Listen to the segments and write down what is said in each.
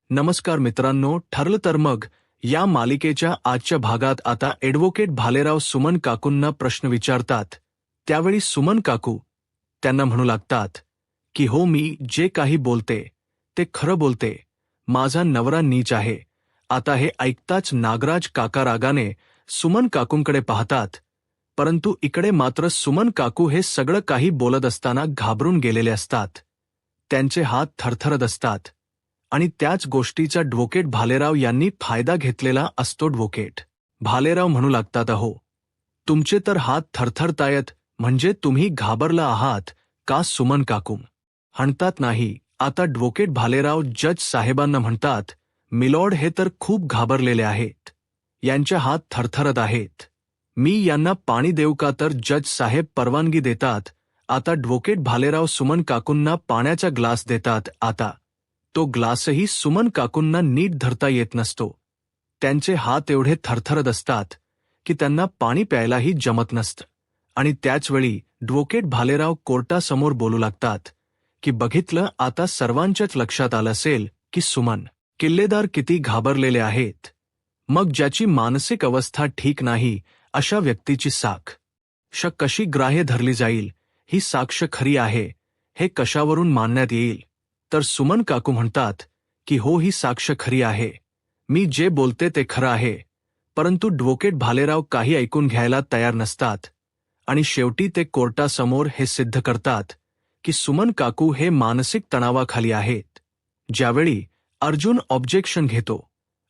नमस्कार मित्रांनो, ठरलं तर मग या मालिकेच्या आजच्या भागात आता ॲडव्होकेट भालेराव सुमन काकूंना प्रश्न विचारतात. त्यावेळी सुमन काकू त्यांना म्हणू लागतात की हो, मी जे काही बोलते ते खरं बोलते. माझा नवरा नीच आहे. आता हे ऐकताच नागराज काका रागाने सुमन काकूंकडे पाहतात, परंतु इकडे मात्र सुमन काकू हे सगळं काही बोलत असताना घाबरून गेलेले असतात. त्यांचे हात थरथरत असतात आणि त्याच गोष्टीचा ॲडव्होकेट भालेराव यांनी फायदा घेतलेला असतो. ॲडव्होकेट भालेराव म्हणू लागतात, अहो, तुमचे तर हात थरथरतायत, म्हणजे तुम्ही घाबरला आहात का? सुमन काकू हणतात नाही. आता ॲडव्होकेट भालेराव जज साहेबांना म्हणतात, मिलॉर्ड, हे तर खूप घाबरलेले आहेत. यांच्या हात थरथरत आहेत. मी यांना पाणी देऊ का? तर जज साहेब परवानगी देतात. आता ॲडव्होकेट भालेराव सुमन काकूंना पाण्याचा ग्लास देतात. आता तो ग्लासही सुमन काकूंना नीट धरता येत नसतो. त्यांचे हात एवढे थरथरत असतात की त्यांना पाणी प्यायलाही जमत नसतं. आणि त्याचवेळी ॲडव्होकेट भालेराव कोर्टासमोर बोलू लागतात की बघितलं, आता सर्वांच्याच लक्षात आलं असेल की सुमन किल्लेदार किती घाबरलेले आहेत. मग ज्याची मानसिक अवस्था ठीक नाही अशा व्यक्तीची साक्ष कशी ग्राह्य धरली जाईल? ही साक्ष खरी आहे हे कशावरून मानण्यात येईल? तर सुमन काकू म्हणतात की हो, ही साक्ष खरी आहे. मी जे बोलते ते खरं आहे. परंतु ॲडव्होकेट भालेराव काही ऐकून घ्यायला तयार नसतात आणि शेवटी ते कोर्टासमोर हे सिद्ध करतात की सुमन काकू हे मानसिक तणावाखाली आहेत. ज्यावेळी अर्जुन ऑब्जेक्शन घेतो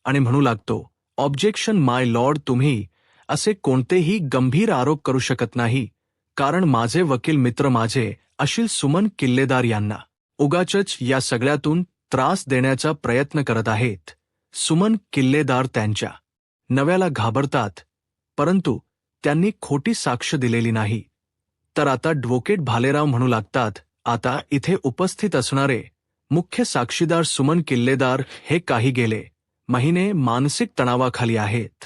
आणि म्हणू लागतो, ऑब्जेक्शन माय लॉर्ड, तुम्ही असे कोणतेही गंभीर आरोप करू शकत नाही, कारण माझे वकील मित्र माझे अशील सुमन किल्लेदार यांना उगाचच या सगळ्यातून त्रास देण्याचा प्रयत्न करत आहेत. सुमन किल्लेदार त्यांच्या नव्याला घाबरतात, परंतु त्यांनी खोटी साक्ष दिलेली नाही. तर आता ॲडव्होकेट भालेराव म्हणू लागतात, आता इथे उपस्थित असणारे मुख्य साक्षीदार सुमन किल्लेदार हे काही गेले महिने मानसिक तणावाखाली आहेत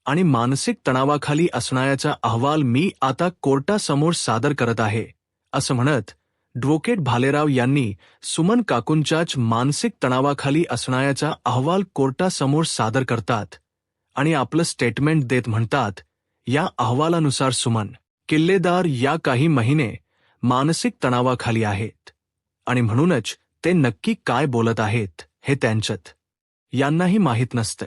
आणि मानसिक तणावाखाली असण्याचा अहवाल मी आता कोर्टासमोर सादर करत आहे. असं म्हणत ॲडव्होकेट भालेराव यांनी सुमन काकूंच्याच मानसिक तणावाखाली असण्याचा अहवाल कोर्टासमोर सादर करतात आणि आपलं स्टेटमेंट देत म्हणतात, या अहवालानुसार सुमन किल्लेदार या काही महिने मानसिक तणावाखाली आहेत आणि म्हणूनच ते नक्की काय बोलत आहेत हे त्यांच्यात यांनाही माहीत नसतं.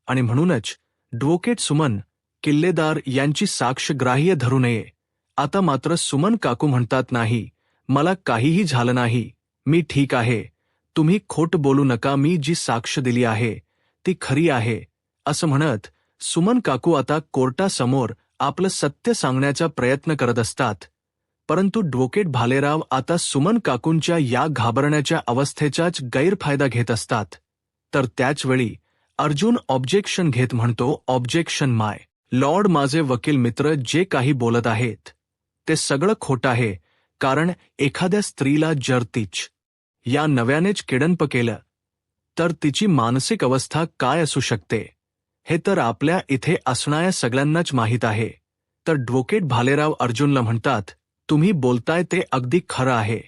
आणि म्हणूनच ॲडव्होकेट सुमन किल्लेदार यांची साक्ष ग्राह्य धरू नये. आता मात्र सुमन काकू म्हणतात, नाही, मला काहीही झालं नाही, मी ठीक आहे, तुम्ही खोट बोलू नका, मी जी साक्ष दिली आहे ती खरी आहे. असं म्हणत सुमन काकू आता कोर्टासमोर आपलं सत्य सांगण्याचा प्रयत्न करत असतात. परंतु ॲडव्होकेट भालेराव आता सुमन काकूंच्या या घाबरण्याच्या अवस्थेचाच गैरफायदा घेत असतात. तर त्याचवेळी अर्जुन ऑब्जेक्शन घेत म्हणतो, ऑब्जेक्शन माय लॉर्ड, माझे वकील मित्र जे काही बोलत आहेत ते सगळं खोटं आहे, कारण एखाद्या स्त्रीला जर तीच या नव्यानेच किडनप केलं तर तिची मानसिक अवस्था काय असू शकते हे तर आपल्या इथे असणाऱ्या सगळ्यांनाच माहीत आहे. तर ॲडव्होकेट भालेराव अर्जुनला म्हणतात, तुम्ही बोलताय ते अगदी खरं आहे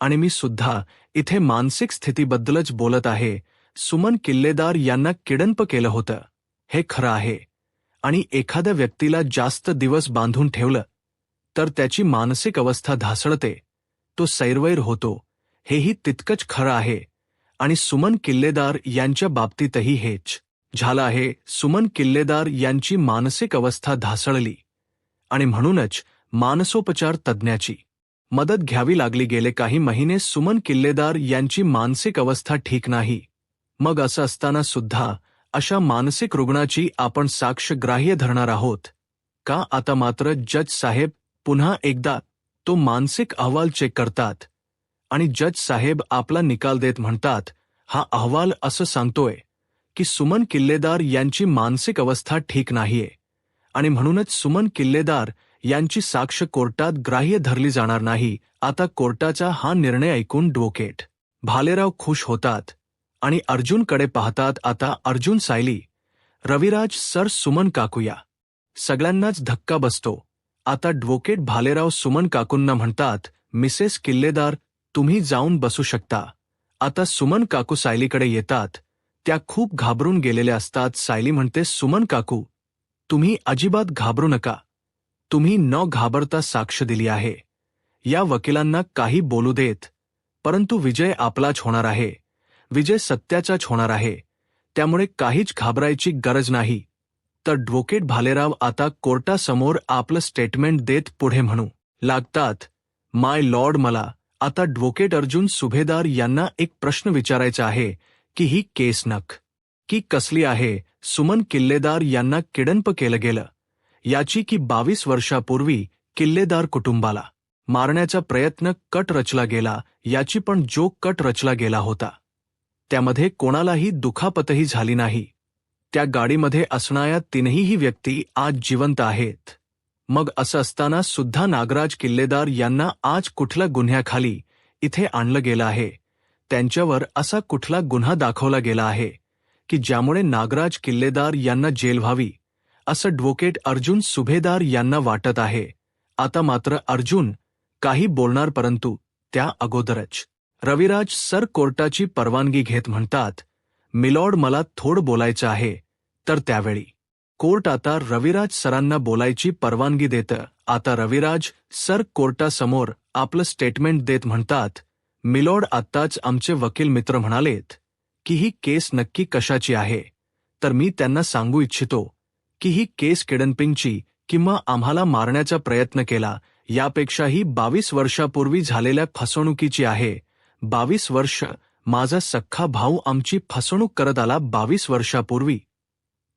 आणि मी सुद्धा इथे मानसिक स्थितीबद्दलच बोलत आहे. सुमन किल्लेदार यांना किडनप केलं होतं हे खरं आहे आणि एखाद्या व्यक्तीला जास्त दिवस बांधून ठेवलं तर त्याची मानसिक अवस्था ढासळते, तो सैरवैर होतो, हेही तितकंच खरं आहे आणि सुमन किल्लेदार यांच्या बाबतीतही हेच झालं आहे. सुमन किल्लेदार यांची मानसिक अवस्था ढासळली आणि म्हणूनच मानसोपचार तज्ज्ञाची मदत घ्यावी लागली. गेले काही महिने सुमन किल्लेदार यांची मानसिक अवस्था ठीक नाही. मग असं असताना सुद्धा अशा मानसिक रुग्णाची आपण साक्ष ग्राह्य धरणार आहोत का? आता मात्र जज साहेब पुन्हा एकदा तो मानसिक अहवाल चेक करतात आणि जज साहेब आपला निकाल देत म्हणतात, हा अहवाल असं सांगतोय की सुमन किल्लेदार यांची मानसिक अवस्था ठीक नाहीये आणि म्हणूनच सुमन किल्लेदार यांची साक्ष कोर्टात ग्राह्य धरली जाणार नाही. आता कोर्टाचा हा निर्णय ऐकून ॲडव्होकेट भालेराव खुश होतात आणि अर्जुनकडे पाहतात. आता अर्जुन, सायली, रविराज सर, सुमन काकू या सगळ्यांनाच धक्का बसतो. आता ॲडव्होकेट भालेराव सुमन काकूंना म्हणतात, मिसेस किल्लेदार, तुम्ही जाऊन बसू शकता. आता सुमन काकू सायलीकडे येतात त्या खूप घाबरून गेलेल्या असतात. सायली म्हणते, सुमन काकू, तुम्ही अजिबात घाबरू नका. तुम्ही न घाबरता साक्ष दिली आहे. या वकिलांना काही बोलू देत. परंतु विजय आपलाच होणार आहे. विजय सत्याचाच होणार आहे. त्यामुळे काहीच घाबरायची गरज नाही. तर ॲडव्होकेट भालेराव आता कोर्टासमोर आपलं स्टेटमेंट देत पुढे म्हणू लागतात, माय लॉर्ड, मला आता ॲडव्होकेट अर्जुन सुभेदार यांना एक प्रश्न विचारायचा आहे की ही केस की कसली आहे. सुमन किल्लेदार यांना किडनप केलं गेलं याची की 22 वर्षापूर्वी किल्लेदार कुटुंबाला मारण्याचा प्रयत्न कट रचला गेला याची, पण जो कट रचला गेला होता त्यामध्ये कोणालाही दुखापतही झाली नाही. त्या गाडीमध्ये असणाऱ्या तीनही व्यक्ती आज जिवंत आहेत. मग असं असताना सुद्धा नागराज किल्लेदार यांना आज कुठल्या गुन्ह्याखाली इथे आणलं गेलं आहे. त्यांच्यावर असा कुठला गुन्हा दाखवला गेला आहे की ज्यामुळे नागराज किल्लेदार यांना जेल व्हावी असं ॲडव्होकेट अर्जुन सुभेदार यांना वाटत आहे. आता मात्र अर्जुन काही बोलणार, परंतु त्या अगोदरच रविराज सर कोर्टाची परवानगी घेत म्हणतात, मिलॉर्ड, मला थोडं बोलायचं आहे. तर त्यावेळी कोर्ट आता रविराज सरांना बोलायची परवानगी देतं. आता रविराज सर कोर्टासमोर आपलं स्टेटमेंट देत म्हणतात, मिलॉर्ड, आत्ताच आमचे वकील मित्र म्हणालेत की ही केस नक्की कशाची आहे. तर मी त्यांना सांगू इच्छितो की ही केस किडनॅपिंगची किंवा आम्हाला मारण्याचा प्रयत्न केला यापेक्षाही 22 वर्षापूर्वी झालेल्या फसवणुकीची आहे. 22 वर्ष माझा सख्खा भाऊ आमची फसवणूक करत आला. 22 वर्षापूर्वी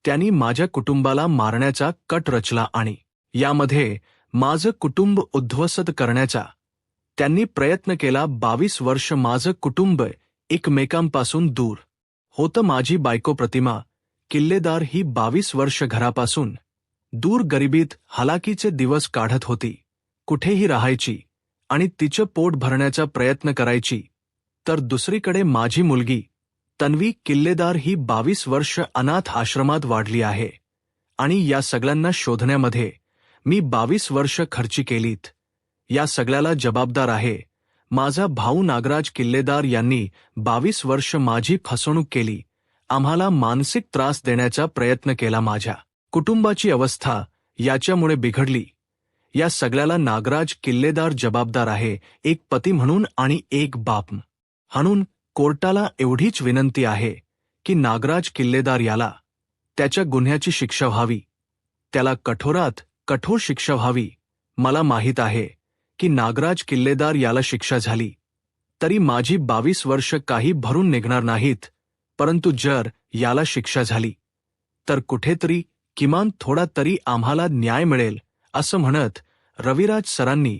त्यांनी माझ्या कुटुंबाला मारण्याचा कट रचला आणि यामध्ये माझं कुटुंब उद्ध्वस्त करण्याचा त्यांनी प्रयत्न केला. 22 वर्ष माझं कुटुंब एकमेकांपासून दूर होतं. माझी बायको प्रतिमा किल्लेदार ही 22 वर्ष घरापासून दूर गरिबीत हालाकीचे दिवस काढत होती. कुठेही राहायची आणि तिचं पोट भरण्याचा प्रयत्न करायची. तर दुसरीकडे माझी मुलगी तन्वी किल्लेदार ही 22 वर्ष अनाथ आश्रमात वाढली आहे. आणि या सगळ्यांना शोधण्यामध्ये मी 22 वर्ष खर्ची केलीत. या सगळ्याला जबाबदार आहे माझा भाऊ नागराज किल्लेदार यांनी 22 वर्ष माझी फसवणूक केली. आम्हाला मानसिक त्रास देण्याचा प्रयत्न केला. माझ्या कुटुंबाची अवस्था याच्यामुळे बिघडली. या सगळ्याला नागराज किल्लेदार जबाबदार आहे, एक पती म्हणून आणि एक बाप म्हणून. कोर्टाला एवढीच विनंती आहे की नागराज किल्लेदार याला त्याच्या गुन्ह्याची शिक्षा व्हावी. त्याला कठोरात कठोर शिक्षा व्हावी. मला माहीत आहे की नागराज किल्लेदार याला शिक्षा झाली तरी माझी 22 वर्ष काही भरून निघणार नाहीत. परंतु जर याला शिक्षा झाली तर कुठेतरी किमान थोडा तरी आम्हाला न्याय मिळेल असं म्हणत रविराज सरांनी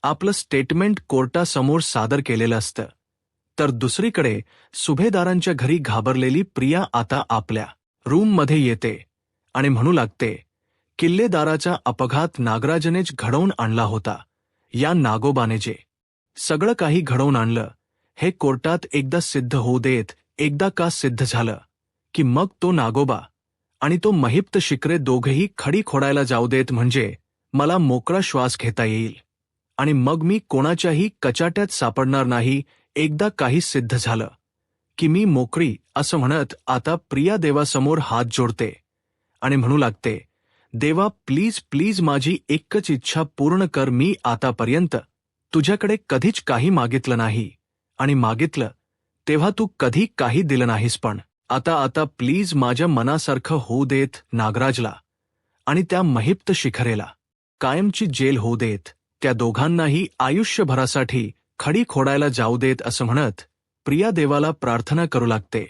आपलं स्टेटमेंट कोर्टासमोर सादर केलेलं असतं. तर दुसरीकडे सुभेदारांच्या घरी घाबरलेली प्रिया आता आपल्या रूममध्ये येते आणि म्हणू लागते, किल्लेदाराचा अपघात नागराजनेच घडवून आणला होता. या नागोबाने जे सगळं काही घडवून आणलं हे कोर्टात एकदा सिद्ध होऊ देत. एकदा का सिद्ध झालं की मग तो नागोबा आणि तो महिप्त शिकरे दोघेही खडी खोडायला जाऊ देत, म्हणजे मला मोकळा श्वास घेता येईल आणि मग मी कोणाच्याही कचाट्यात सापडणार नाही. एकदा काही सिद्ध झालं की मी मोकळी असं म्हणत आता प्रिया देवासमोर हात जोडते आणि म्हणू लागते, देवा, प्लीज प्लीज माझी एकच इच्छा पूर्ण कर. मी आतापर्यंत तुझ्याकडे कधीच काही मागितलं नाही आणि मागितलं तेव्हा तू कधी काही दिलं नाहीस, पण आता प्लीज माझ्या मनासारखं होऊ देत. नागराजला आणि त्या महिप्त शिखरेला कायमची जेल होऊ देत. त्या दोघांनाही आयुष्यभरासाठी खडी खोडायला जाऊ देत असं म्हणत प्रिया देवाला प्रार्थना करू लागते.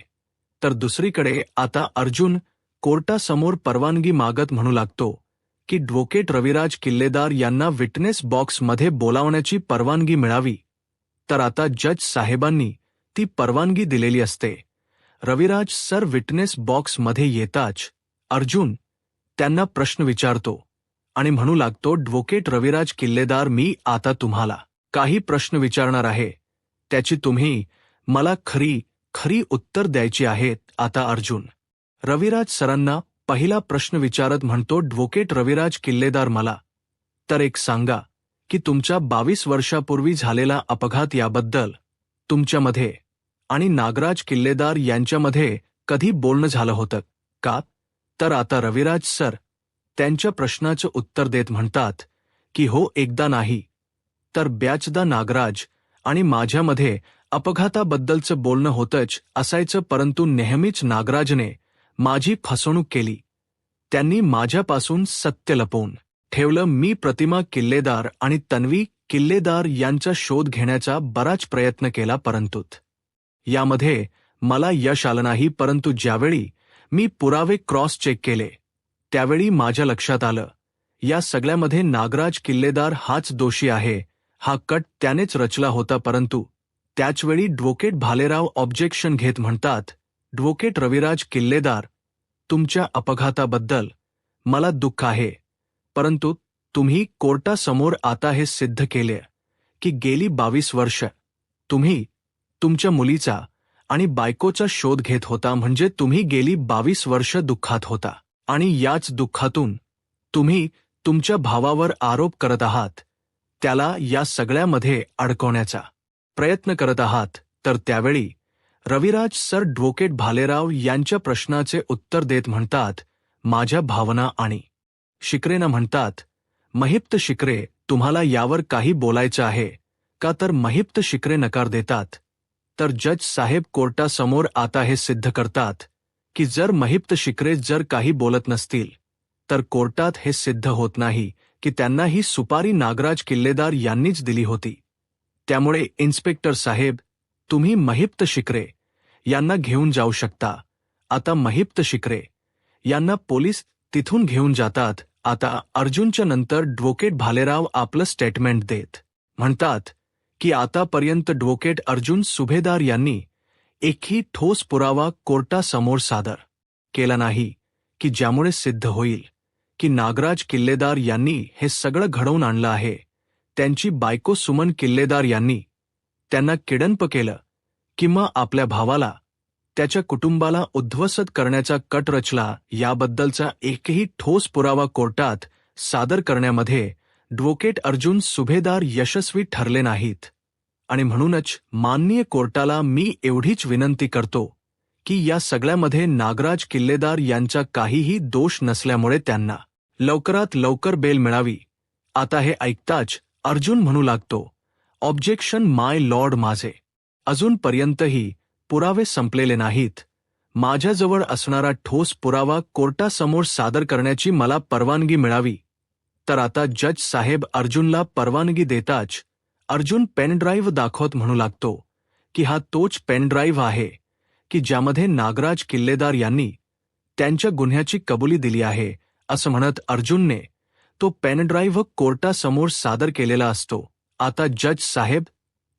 तर दुसरीकडे आता अर्जुन कोर्टासमोर परवानगी मागत म्हणू लागतो की ॲडव्होकेट रविराज किल्लेदार यांना विटनेस बॉक्समध्ये बोलावण्याची परवानगी मिळावी. तर आता जज साहेबांनी ती परवानगी दिलेली असते. रविराज सर विटनेस बॉक्समध्ये येताच अर्जुन त्यांना प्रश्न विचारतो आणि म्हणू लागतो, ॲडव्होकेट रविराज किल्लेदार, मी आता तुम्हाला काही प्रश्न विचारणार आहे. त्याची तुम्ही मला खरी उत्तर द्यायची आहेत. आता अर्जुन रविराज सरांना पहिला प्रश्न विचारत म्हणतो, ॲडव्होकेट रविराज किल्लेदार, मला तर एक सांगा की तुमच्या 22 वर्षापूर्वी झालेला अपघात याबद्दल तुमच्यामध्ये आणि नागराज किल्लेदार यांच्यामध्ये कधी बोलणं झालं होतं का? तर आता रविराज सर त्यांच्या प्रश्नाचं उत्तर देत म्हणतात की हो, एकदा नाही तर बऱ्याचदा नागराज आणि माझ्यामध्ये अपघाताबद्दलचं बोलणं होतंच असायचं, परंतु नेहमीच नागराजने माझी फसवणूक केली. त्यांनी माझ्यापासून सत्य लपवून ठेवलं. मी प्रतिमा किल्लेदार आणि तन्वी किल्लेदार यांचा शोध घेण्याचा बराच प्रयत्न केला, परंतु यामध्ये मला यश आलं नाही. परंतु ज्यावेळी मी पुरावे क्रॉस चेक केले त्यावेळी माझ्या लक्षात आलं या सगळ्यामध्ये नागराज किल्लेदार हाच दोषी आहे. हा कट त्यानेच रचला होता. परंतु त्याचवेळी ॲडव्होकेट भालेराव ऑब्जेक्शन घेत म्हणतात, ॲडव्होकेट रविराज किल्लेदार, तुमच्या अपघाताबद्दल मला दुःख आहे, परंतु तुम्ही कोर्टासमोर आता हे सिद्ध केले की गेली 22 वर्ष तुम्ही तुमच्या मुलीचा आणि बायकोचा शोध घेत होता. म्हणजे तुम्ही गेली 22 वर्ष दुःखात होता आणि याच दुःखातून तुम्ही तुमच्या भावावर आरोप करत आहात, त्याला या सगळ्यामध्ये अडकवण्याचा प्रयत्न करत आहात. तर त्यावेळी रविराज सर ॲडव्होकेट भालेराव यांच्या प्रश्नाचे उत्तर देत म्हणतात, माझ्या भावना आणि शिकरेंना म्हणतात, महिप्त शिकरे, तुम्हाला यावर काही बोलायचं आहे का? तर महिप्त शिकरे नकार देतात. तर जज साहेब कोर्टासमोर आता हे सिद्ध करतात की जर महिप्त शिकरे जर काही बोलत नसतील तर कोर्टात हे सिद्ध होत नाही की त्यांना ही सुपारी नागराज किल्लेदार यांनीच दिली होती. त्यामुळे इन्स्पेक्टर साहेब, तुम्ही महिप्त शिकरे यांना घेऊन जाऊ शकता. आता महिप्त शिकरे यांना पोलीस तिथून घेऊन जातात. आता अर्जुनच्या नंतर ॲडव्होकेट भालेराव आपलं स्टेटमेंट देत म्हणतात की आतापर्यंत ॲडव्होकेट अर्जुन सुभेदार यांनी एकही ठोस पुरावा कोर्टासमोर सादर केला नाही की ज्यामुळे सिद्ध होईल की नागराज किल्लेदार यांनी हे सगळं घडवून आणलं आहे. त्यांची बायको सुमन किल्लेदार यांनी त्यांना किडनप केलं किंवा आपल्या भावाला, त्याच्या कुटुंबाला उद्ध्वस्त करण्याचा कट रचला, याबद्दलचा एकही ठोस पुरावा कोर्टात सादर करण्यामध्ये ॲडव्होकेट अर्जुन सुभेदार यशस्वी ठरले नाहीत. आणि म्हणूनच माननीय कोर्टाला मी एवढीच विनंती करतो की या सगळ्यामध्ये नागराज किल्लेदार यांचा काहीही दोष नसल्यामुळे त्यांना लवकरात लवकर बेल मिळावी. आता हे ऐकताच अर्जुन म्हणू लागतो, ऑब्जेक्शन माय लॉर्ड, माझे अजूनपर्यंतही पुरावे संपलेले नाहीत. माझ्याजवळ असणारा ठोस पुरावा कोर्टासमोर सादर करण्याची मला परवानगी मिळावी. तर आता जज साहेब अर्जुनला परवानगी देताच अर्जुन पेनड्राईव्ह दाखवत म्हणू लागतो की हा तोच पेनड्राईव्ह आहे की ज्यामध्ये नागराज किल्लेदार यांनी त्यांच्या गुन्ह्याची कबुली दिली आहे. असं म्हणत अर्जुनने तो पेनड्राईव्ह कोर्टासमोर सादर केलेला असतो. आता जज साहेब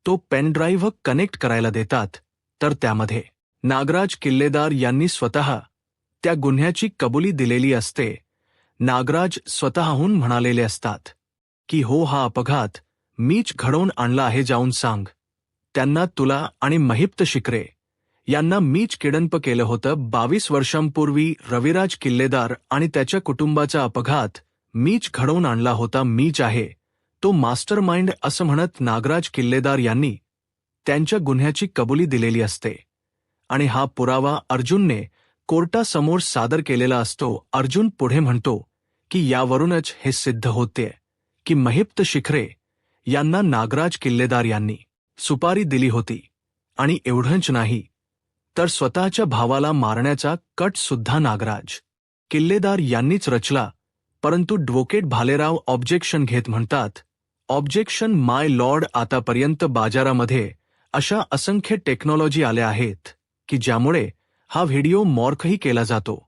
तो पेनड्राईव्ह कनेक्ट करायला देतात. तर त्यामध्ये नागराज किल्लेदार यांनी स्वतः त्या गुन्ह्याची कबुली दिलेली असते. नागराज स्वतःहून म्हणालेले असतात की हो, हा अपघात मीच घडवून आणला आहे, जाऊन सांग त्यांना, तुला आणि महिप्त शिकरे यांना मीच किडनप केलं होतं. 22 वर्षांपूर्वी रविराज किल्लेदार आणि त्याच्या कुटुंबाचा अपघात मीच घडवून आणला होता. मीच आहे तो मास्टर माइंड, असं म्हणत नागराज किल्लेदार यांनी त्यांच्या गुन्ह्याची कबुली दिलेली असते. आणि हा पुरावा अर्जुनने कोर्टासमोर सादर केलेला असतो. अर्जुन पुढे म्हणतो की यावरूनच हे सिद्ध होते की महिप्त शिखरे यांना नागराज किल्लेदार यांनी सुपारी दिली होती. आणि एवढंच नाही तर स्वतःच्या भावाला मारण्याचा कट सुद्धा नागराज किल्लेदार यांनीच रचला. परंतु ॲडव्होकेट भालेराव ऑब्जेक्शन घेत म्हणतात, ऑब्जेक्शन माय लॉर्ड, आतापर्यंत बाजारामध्ये अशा असंख्य टेक्नॉलॉजी आल्या आहेत की ज्यामुळे हा व्हिडिओ मॉर्फही केला जातो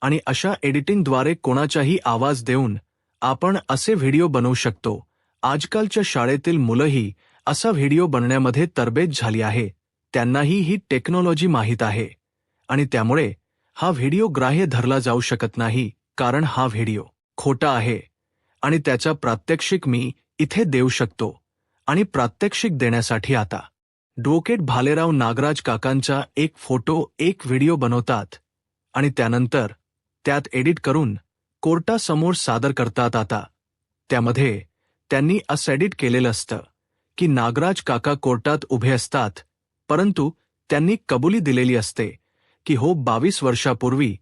आणि अशा एडिटिंगद्वारे कोणाचाही आवाज देऊन आपण असे व्हिडिओ बनवू शकतो. आजकालच्या शाळेतील मुलंही असा व्हिडिओ बनवण्यामध्ये तरबेज झाली आहे. त्यांनाही ही टेक्नॉलॉजी माहीत आहे आणि त्यामुळे हा व्हिडिओ ग्राह्य धरला जाऊ शकत नाही, कारण हा व्हिडिओ खोटा आहे आणि त्याचा प्रात्यक्षिक मी इथे देऊ शकतो. आणि प्रात्यक्षिक देण्यासाठी आता ॲडव्होकेट भालेराव नागराज काकांचा एक फोटो, एक व्हिडिओ बनवतात आणि त्यानंतर त्यात एडिट करून कोर्टासमोर सादर करतात. आता त्यामध्ये त्यांनी असं एडिट केलेलं असतं की नागराज काका कोर्टात उभे असतात, परंतु त्यांनी कबुली दिलेली असते की हो 22 वर्षापूर्वी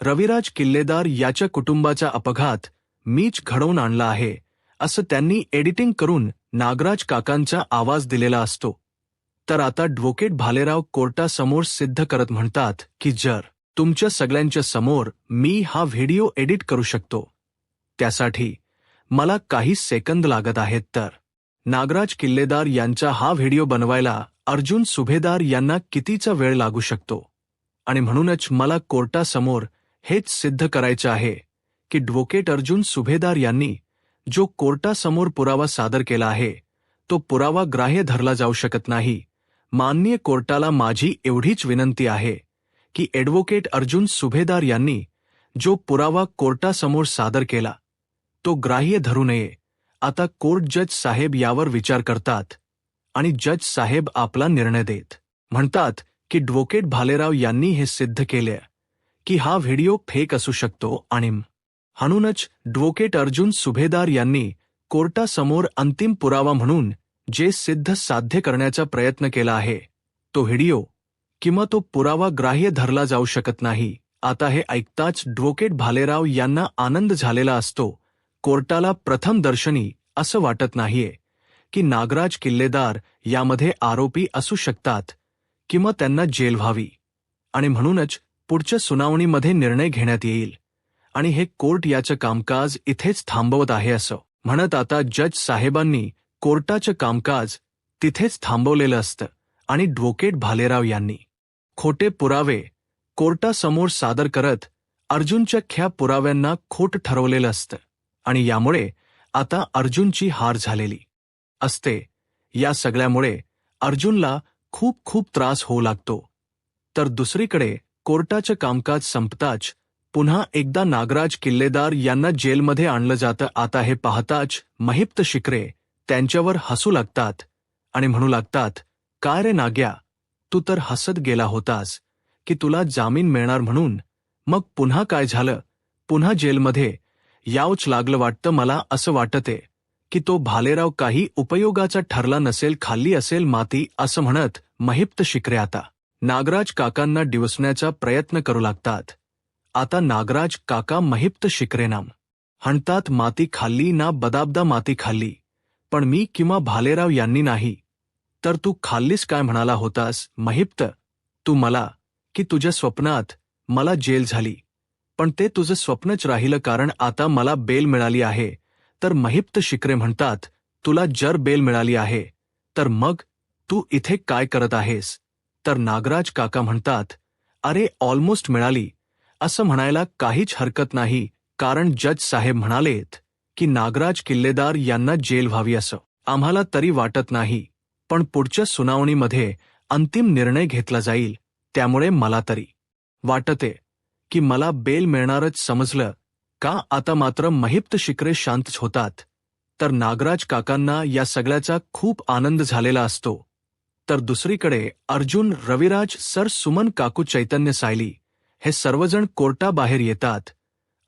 रविराज किल्लेदार याच्या कुटुंबाचा अपघात मीच घडवून आणला आहे असं त्यांनी एडिटिंग करून नागराज काकांचा आवाज दिलेला असतो. तर आता ॲडव्होकेट भालेराव कोर्टासमोर सिद्ध करत म्हणतात की जर तुमच्या सगळ्यांच्या समोर मी हा व्हिडिओ एडिट करू शकतो, त्यासाठी मला काही सेकंद लागत आहेत, तर नागराज किल्लेदार यांचा हा व्हिडिओ बनवायला अर्जुन सुभेदार यांना कितीचा वेळ लागू शकतो. आणि म्हणूनच मला कोर्टासमोर हेच सिद्ध करायचं आहे की ॲडव्होकेट अर्जुन सुभेदार यांनी जो कोर्टासमोर पुरावा सादर केला आहे तो पुरावा ग्राह्य धरला जाऊ शकत नाही. माननीय कोर्टाला माझी एवढीच विनंती आहे की ॲडव्होकेट अर्जुन सुभेदार यांनी जो पुरावा कोर्टासमोर सादर केला तो ग्राह्य धरू नये. आता कोर्ट जज साहेब यावर विचार करतात आणि जज साहेब आपला निर्णय देत म्हणतात की ॲडव्होकेट भालेराव यांनी हे सिद्ध केले की हा व्हिडिओ फेक असू शकतो आणि म्हणूनच ॲडव्होकेट अर्जुन सुभेदार यांनी कोर्टासमोर अंतिम पुरावा म्हणून जे सिद्ध साध्य करण्याचा प्रयत्न केला आहे तो व्हिडिओ किंवा तो पुरावा ग्राह्य धरला जाऊ शकत नाही. आता हे ऐकताच ॲडव्होकेट भालेराव यांना आनंद झालेला असतो. कोर्टाला प्रथम दर्शनी असं वाटत नाहीये की नागराज किल्लेदार यामध्ये आरोपी असू शकतात किंवा त्यांना जेल व्हावी आणि म्हणूनच पुढच्या सुनावणीमध्ये निर्णय घेण्यात येईल आणि हे कोर्ट याचं कामकाज इथेच थांबवत आहे असं म्हणत आता जज साहेबांनी कोर्टाचं कामकाज तिथेच थांबवलेलं असतं आणि ॲडव्होकेट भालेराव यांनी खोटे पुरावे कोर्टासमोर सादर करत अर्जुनच्या ख्या पुराव्यांना खोट ठरवलेलं असतं आणि यामुळे आता अर्जुनची हार झालेली असते. या सगळ्यामुळे अर्जुनला खूप खूप त्रास होऊ लागतो. तर दुसरीकडे कोर्टाचं कामकाज संपताच पुन्हा एकदा नागराज किल्लेदार यांना जेलमध्ये आणलं जातं. आता हे पाहताच महिप्त शिकरे त्यांच्यावर हसू लागतात आणि म्हणू लागतात, काय रे नाग्या, तू तर हसत गेला होतास की तुला जामीन मिळणार म्हणून, मग पुन्हा काय झालं? पुन्हा जेलमध्ये यावंच लागलं वाटतं. मला असं वाटते की तो भालेराव काही उपयोगाचा ठरला नसेल, खाल्ली असेल माती असं म्हणत महिप्त शिकरे आता नागराज काकांना डिवसण्याचा प्रयत्न करू लागतात. आता नागराज काका महिप्त शिकरेना म्हणतात, माती खाल्ली ना बदाबदा माती खाल्ली, पण मी किंवा भालेराव यांनी नाही. तर तू खाल्लीस काय म्हणाला होतास महिप्त? तू मला की तुझ्या स्वप्नात मला जेल झाली, पण ते तुझं स्वप्नच राहिलं कारण आता मला बेल मिळाली आहे. तर महिप्त शिकरे म्हणतात, तुला जर बेल मिळाली आहे तर मग तू इथे काय करत आहेस? तर नागराज काका म्हणतात, अरे ऑलमोस्ट मिळाली असं म्हणायला काहीच हरकत नाही, कारण जज साहेब म्हणालेत की नागराज किल्लेदार यांना जेल व्हावी असं आम्हाला तरी वाटत नाही, पण पुढच्या सुनावणीमध्ये अंतिम निर्णय घेतला जाईल. त्यामुळे मला तरी वाटते की मला बेल मिळणारच, समजलं का? आता मात्र महिप्त शिकरे शांतच होतात. तर नागराज काकांना या सगळ्याचा खूप आनंद झालेला असतो. तर दुसरीकडे अर्जुन, रविराज सर, सुमन काकू, चैतन्य, सायली हे सर्वजण कोर्टाबाहेर येतात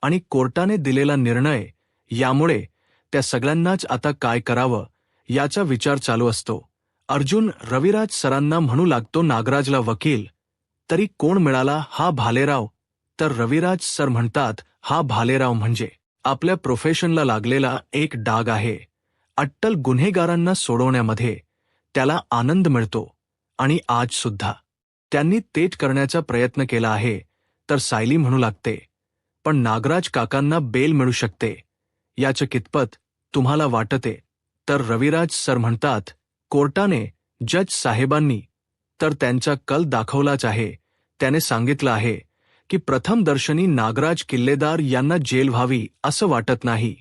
आणि कोर्टाने दिलेला निर्णय यामुळे त्या सगळ्यांनाच आता काय करावं याचा विचार चालू असतो. अर्जुन रविराज सरांना म्हणू लागतो, नागराजला वकील तरी कोण मिळाला? हा भालेराव. तर रविराज सर म्हणतात, हा भालेराव म्हणजे आपल्या प्रोफेशनला लागलेला एक डाग आहे. अट्टल गुन्हेगारांना सोडवण्यामध्ये त्याला आनंद मिळतो आणि आज सुद्धा त्यांनी तेच करण्याचा प्रयत्न केला आहे. तर सायली म्हणू लागते, पण नागराज काकांना बेल मिळू शकते याचं कितपत तुम्हाला वाटते? तर रविराज सर म्हणतात, कोर्टाने, जज साहेबांनी तर त्यांचा कल दाखवलाच आहे. त्याने सांगितलं आहे की प्रथम दर्शनी नागराज किल्लेदार यांना जेल व्हावी असं वाटत नाही.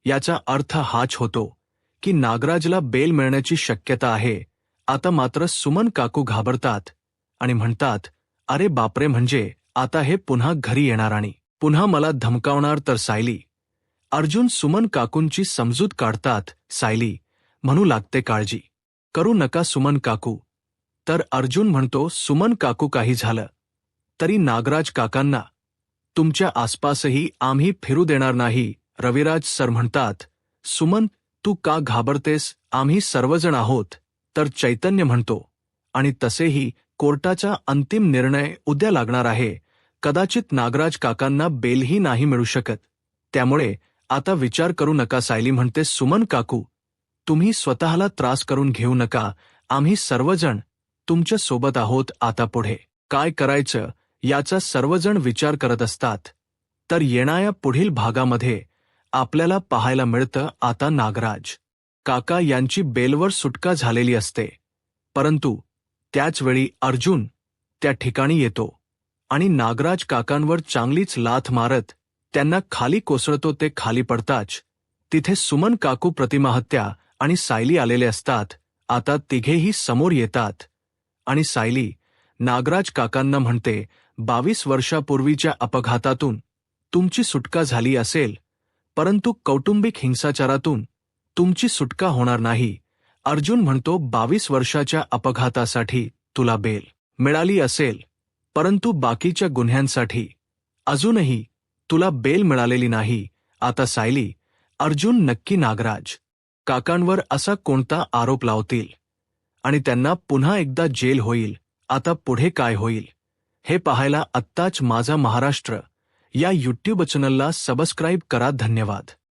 याचा अर्थ हाच होतो की नागराजला बेल मिळण्याची शक्यता आहे. आता मात्र सुमन काकू घाबरतात आणि म्हणतात, अरे बापरे, म्हणजे आता हे पुन्हा घरी येणार आणि पुन्हा मला धमकावणार. तर सायली, अर्जुन सुमन काकूंची समजूत काढतात. सायली म्हणू लागते, काळजी करू नका सुमन काकू. तर अर्जुन म्हणतो, सुमन काकू, काही झालं तरी नागराज काकांना तुमच्या आसपासही आम्ही फिरू देणार नाही. रविराज सर म्हणतात, सुमन तू का घाबरतेस, आम्ही सर्वजण आहोत. तर चैतन्य म्हणतो, आणि तसेही कोर्टाचा अंतिम निर्णय उद्या लागणार आहे. कदाचित नागराज काकांना बेलही नाही मिळू शकत. त्यामुळे आता विचार करू नका, सायली म्हणते. सुमन काकू, तुम्ही स्वतःला त्रास करून घेऊ नका. आम्ही सर्वजण तुमच्या सोबत आहोत. आता पुढे काय करायचं याचा सर्वजण विचार करत असतात. तर येणाऱ्या पुढील भागामध्ये आपल्याला पाहायला मिळतं आता नागराज काका यांची बेलवर सुटका झालेली असते. परंतु त्याचवेळी अर्जुन त्या ठिकाणी येतो आणि नागराज काकांवर चांगलीच लाथ मारत त्यांना खाली कोसळतो. ते खाली पडताच तिथे सुमन काकू, प्रतिमाहत्या आणि सायली आलेले असतात. आता तिघेही समोर येतात आणि सायली नागराज काकांना म्हणते, 22 वर्षापूर्वीच्या अपघातातून तुमची सुटका झाली असेल, परंतु कौटुंबिक हिंसाचारातून तुमची सुटका होणार नाही. अर्जुन म्हणतो, 22 वर्षाच्या अपघातासाठी तुला बेल मिळाली असेल, परंतु बाकीच्या गुन्ह्यांसाठी अजूनही तुला बेल मिळालेली नाही. आता सायली, अर्जुन नक्की नागराज काकांवर असा कोणता आरोप लावतील आणि त्यांना पुन्हा एकदा जेल होईल. आता पुढे काय होईल हे पाहायला आत्ताच माझा महाराष्ट्र या यूट्यूब चॅनलला सबस्क्राईब करा. धन्यवाद.